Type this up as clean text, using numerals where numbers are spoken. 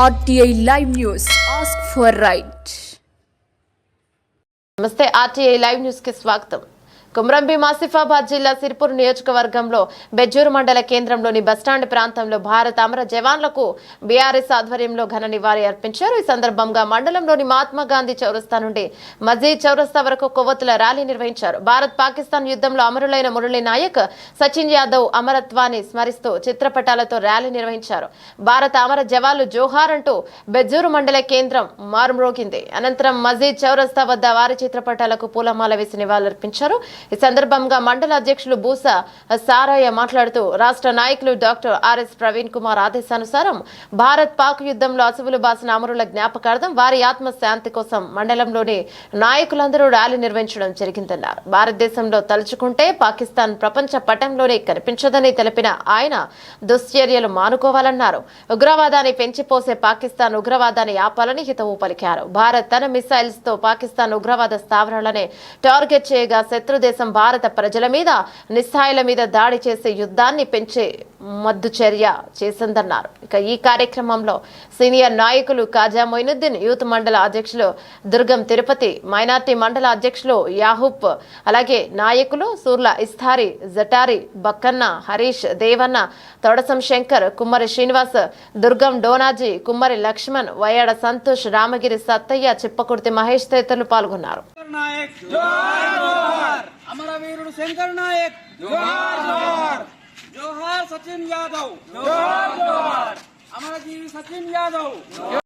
RTI Live News. Ask for right. నమస్తే RTI Live News కి స్వాగతం. కుమ్రంభీం ఆసిఫాబాద్ జిల్లా సిర్పూర్ నియోజకవర్గంలో బెజ్జూర్ మండల కేంద్రంలోని బస్టాండ్ ప్రాంతంలో భారత అమర జవాన్లకు బీఆర్ఎస్ ఆధ్వర్యంలో ఘన నివాళి అర్పించారు. ఈ సందర్భంగా మండలంలోని మహాత్మా గాంధీ చౌరస్తా నుండి మజీద్ చౌరస్తా వరకు కొవ్వొత్తుల ర్యాలీ నిర్వహించారు. భారత్ పాకిస్తాన్ యుద్ధంలో అమరులైన మురళీ నాయక్, సచిన్ యాదవ్ అమరత్వాన్ని స్మరిస్తూ చిత్రపటాలతో ర్యాలీ నిర్వహించారు. భారత అమర జవాన్లు జోహార్ అంటూ బెజ్జూరు మండల కేంద్రం మారుమ్రోగింది. అనంతరం మజీద్ చౌరస్తా వద్ద వారి చిత్రపటాలకు పూలమాల వేసి నివాళులర్పించారు. ఈ సందర్భంగా మండల అధ్యక్షులు బూసా సారయ్య మాట్లాడుతూ రాష్ట్ర నాయకులు డాక్టర్ ఆర్ఎస్ ప్రవీణ్ కుమార్ ఆదేశానుసారం భారత్ పాక్ యుద్ధంలో అసువులు బాసిన అమరుల జ్ఞాపకార్థం వారి ఆత్మ శాంతి కోసం మండలంలోని నాయకులందరూ ర్యాలీ నిర్వహించడం జరిగిందన్నారు. భారతదేశంలో తలుచుకుంటే పాకిస్తాన్ ప్రపంచ పటంలోనే కనిపించదని తెలిపిన ఆయన దుశ్చర్యలు మానుకోవాలన్నారు. ఉగ్రవాదాన్ని పెంచిపోసే పాకిస్తాన్ ఉగ్రవాదాన్ని ఆపాలని హితవు పలికారు. భారత్ తన మిసైల్స్ తో పాకిస్తాన్ ఉగ్రవాద స్థావరాలనే టార్గెట్ చేయగా శత్రు దేశం భారత ప్రజల మీద, నిస్సాయుల మీద దాడి చేసే యుద్ధాన్ని పెంచే మద్దు చర్య చేసిందన్నారు. ఇక ఈ కార్యక్రమంలో సీనియర్ నాయకులు కాజా మొయినుద్దీన్, యూత్ మండల అధ్యక్షులు దుర్గం తిరుపతి, మైనార్టీ మండల అధ్యక్షులు యాహూబ్, అలాగే నాయకులు సూర్ల ఇస్తారి, జటారి, బక్కన్న, హరీష్, దేవన్న, తొడసం శంకర్, కుమ్మరి శ్రీనివాస్, దుర్గం డోనాజీ, కుమ్మరి లక్ష్మణ్, వయాడ సంతోష్, రామగిరి సత్తయ్య, చిప్పకుర్తి మహేష్ తదితరులు పాల్గొన్నారు. అమరవీరుడు శంకర్ నాయక్ జోహార్ జోహార్. జోహార్ సచిన్ యాదవ్ జోహార్ జోహార్. అమరజీవి సచిన్ యాదవ్.